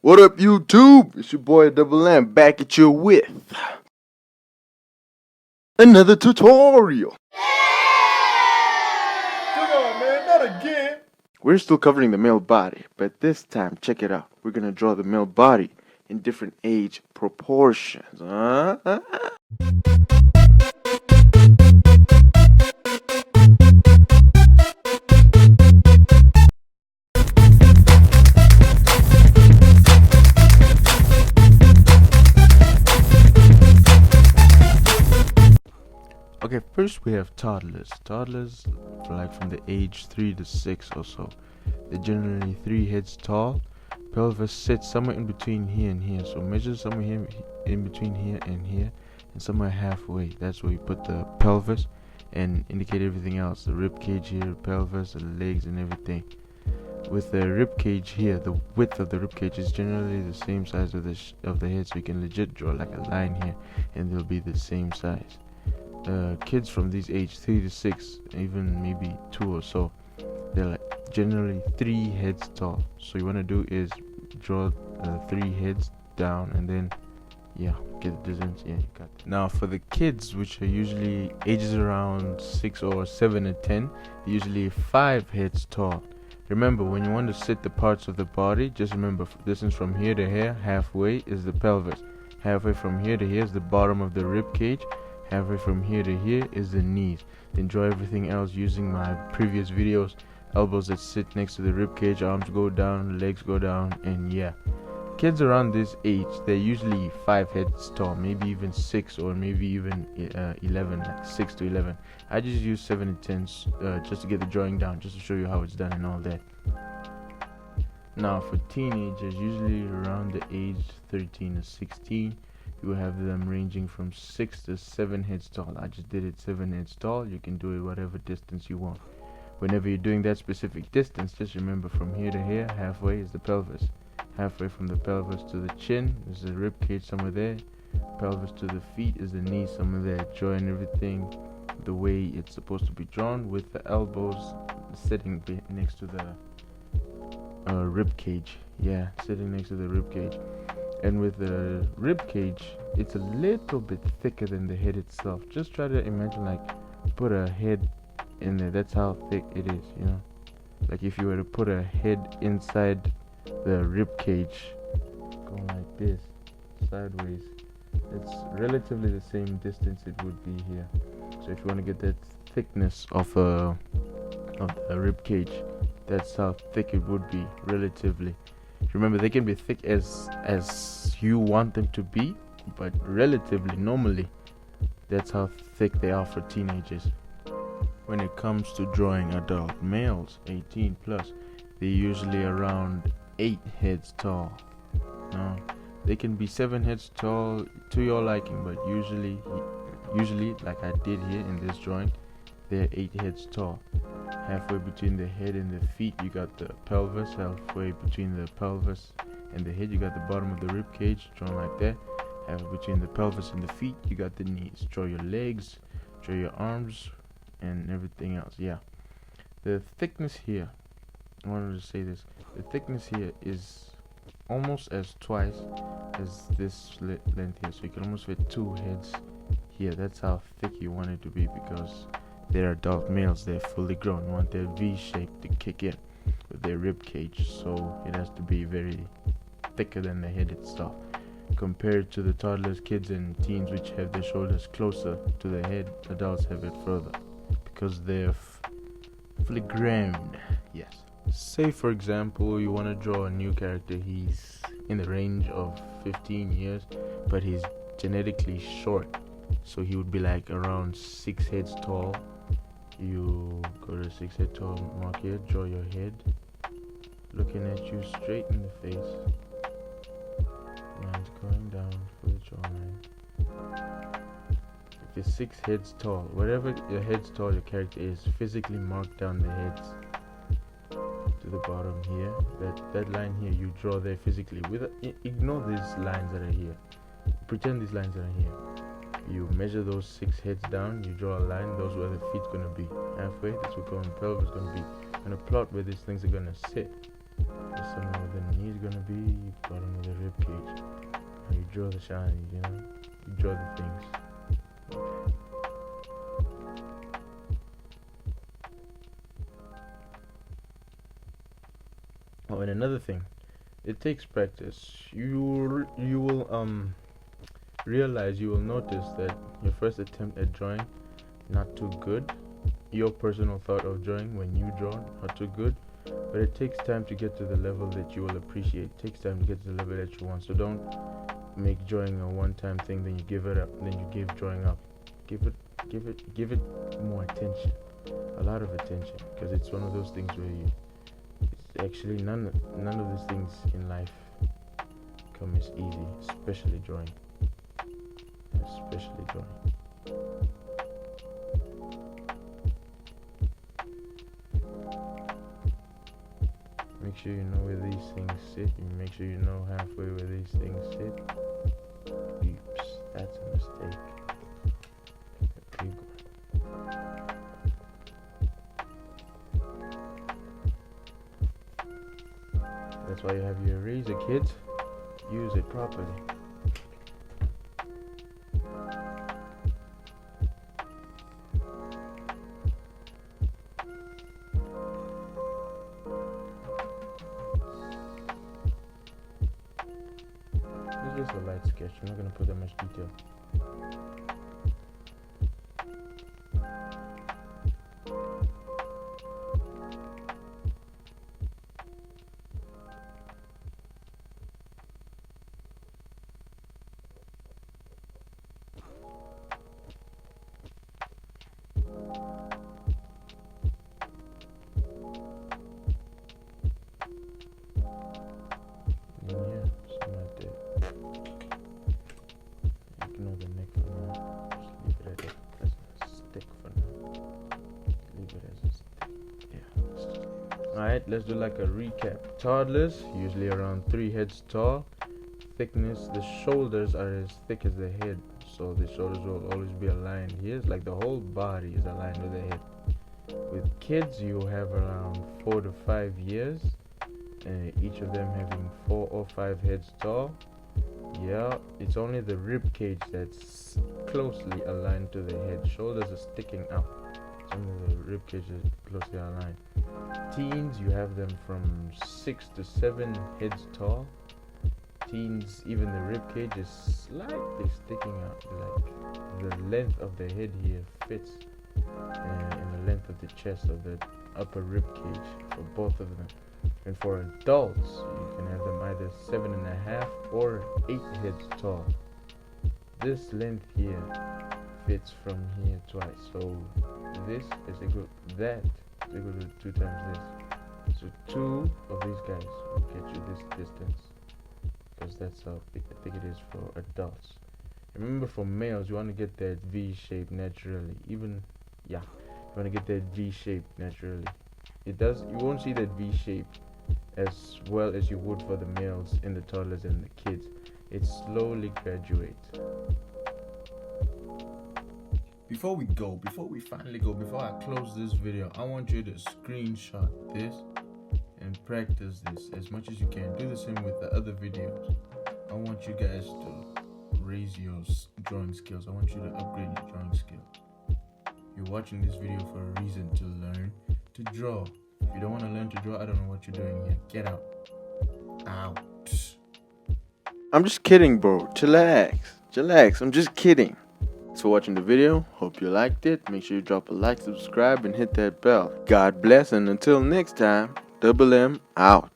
What up, YouTube? It's your boy Double M back at you with another tutorial. Come on, man, not again. We're still covering the male body, but this time, check it out. We're gonna draw the male body in different age proportions. Okay, first we have toddlers. Toddlers, like from the age 3 to 6 or so. They're generally 3 heads tall. Pelvis sits somewhere in between here and here. So measure somewhere here, in between here and here, and somewhere halfway. That's where you put the pelvis and indicate everything else. The rib cage here, pelvis, the legs, and everything. With the rib cage here, the width of the rib cage is generally the same size of the head, so you can legit draw like a line here, and they'll be the same size. Kids from these age 3 to 6, even maybe 2 or so, they're like generally 3 heads tall. So you want to do is draw 3 heads down, and then get the distance. You got it. Now for the kids, which are usually ages around 6 or 7 and 10, usually 5 heads tall. Remember, when you want to sit the parts of the body, just remember distance from here to here, halfway is the pelvis. Halfway from here to here is the bottom of the rib cage. Halfway from here to here is the knees. Then draw everything else using my previous videos. Elbows that sit next to the rib cage, arms go down, legs go down, and kids around this age, they're usually 5 heads tall, maybe even 6 or maybe even 11, like 6 to 11. I just use 7 and 10 just to get the drawing down, just to show you how it's done and all that. Now for teenagers, usually around the age 13 to 16, you will have them ranging from 6 to 7 heads tall. I just did it 7 heads tall. You can do it whatever distance you want. Whenever you're doing that specific distance, just remember from here to here, halfway is the pelvis. Halfway from the pelvis to the chin is the rib cage, somewhere there. Pelvis to the feet is the knee, somewhere there. Drawing everything the way it's supposed to be drawn, with the elbows sitting next to the rib cage. Sitting next to the rib cage. And with the rib cage, it's a little bit thicker than the head itself. Just try to imagine, like, put a head in there. That's how thick it is, you know. Like if you were to put a head inside the rib cage, going like this, sideways, it's relatively the same distance it would be here. So if you want to get that thickness of the rib cage, that's how thick it would be relatively. Remember, they can be thick as you want them to be, but relatively, normally, that's how thick they are for teenagers. When it comes to drawing adult males, 18 plus, they're usually around 8 heads tall. Now, they can be 7 heads tall to your liking, but usually, like I did here in this drawing, they're 8 heads tall. Halfway between the head and the feet, you got the pelvis. Halfway between the pelvis and the head, you got the bottom of the rib cage, drawn like that. Halfway between the pelvis and the feet, you got the knees. Draw your legs, draw your arms, and everything else. The thickness here, I wanted to say this, the thickness here is almost as twice as this length here, so you can almost fit 2 heads here. That's how thick you want it to be, because they're adult males, they're fully grown. You want their V shape to kick in with their rib cage, so it has to be very thicker than the head itself. Compared to the toddlers, kids, and teens, which have their shoulders closer to the head, adults have it further because they're fully grown. Yes. Say for example, you want to draw a new character. He's in the range of 15 years, but he's genetically short, so he would be like around 6 heads tall. You go to 6 head tall mark here, draw your head, looking at you straight in the face. Lines going down for the jawline. If you're 6 heads tall, whatever your head's tall your character is, physically mark down the heads to the bottom here. That line here, you draw there physically. Ignore these lines that are here. Pretend these lines are here. You measure those 6 heads down, you draw a line, those where the feet's gonna be. Halfway, that's where the pelvis is gonna be. You're gonna plot where these things are gonna sit. Just somewhere where the knee's gonna be, bottom of the rib cage. Now you draw the shiny, you know? You draw the things. Oh, and another thing, it takes practice. You will realize, you will notice that your first attempt at drawing not too good. Your personal thought of drawing when you draw not too good, but it takes time to get to the level that you will appreciate. It takes time to get to the level that you want. So don't make drawing a one-time thing, then you give it up, then you give drawing up. Give it more attention, a lot of attention, because it's one of those things where it's actually none of these things in life come as easy, especially drawing. Make sure you know where these things sit. You make sure you know halfway where these things sit. Oops, that's a mistake. A big one. That's why you have your eraser, kids. Use it properly. It's just a light sketch. I'm not going to put that much detail. Alright, let's do like a recap. Toddlers, usually around 3 heads tall. Thickness, the shoulders are as thick as the head, so the shoulders will always be aligned here. It's like the whole body is aligned with the head. With kids, you have around 4 to 5 years, each of them having 4 or 5 heads tall. Yeah, it's only the rib cage that's closely aligned to the head. Shoulders are sticking up. It's only the rib cage is closely aligned. Teens, you have them from 6 to 7 heads tall. Teens, even the rib cage is slightly sticking out, like the length of the head here fits in the length of the chest of the upper rib cage for both of them. And for adults, you can have them either 7.5 or 8 heads tall. This length here fits from here twice, so this is equal that is equal to 2 times this. So 2 of these guys will get you this distance, because that's how big I think it is for adults. Remember, for males, you want to get that V shape naturally. You want to get that V shape naturally. You won't see that V shape as well as you would for the males in the toddlers and the kids. It slowly graduates. Before we finally go, before I close this video, I want you to screenshot this and practice this as much as you can. Do the same with the other videos. I want you guys to raise your drawing skills. I want you to upgrade your drawing skills. You're watching this video for a reason, to learn to draw. If you don't want to learn to draw, I don't know what you're doing here. Get out. Out. I'm just kidding, bro. Chillax. I'm just kidding. Thanks for watching the video. Hope you liked it. Make sure you drop a like, subscribe, and hit that bell. God bless, and until next time, Double M out.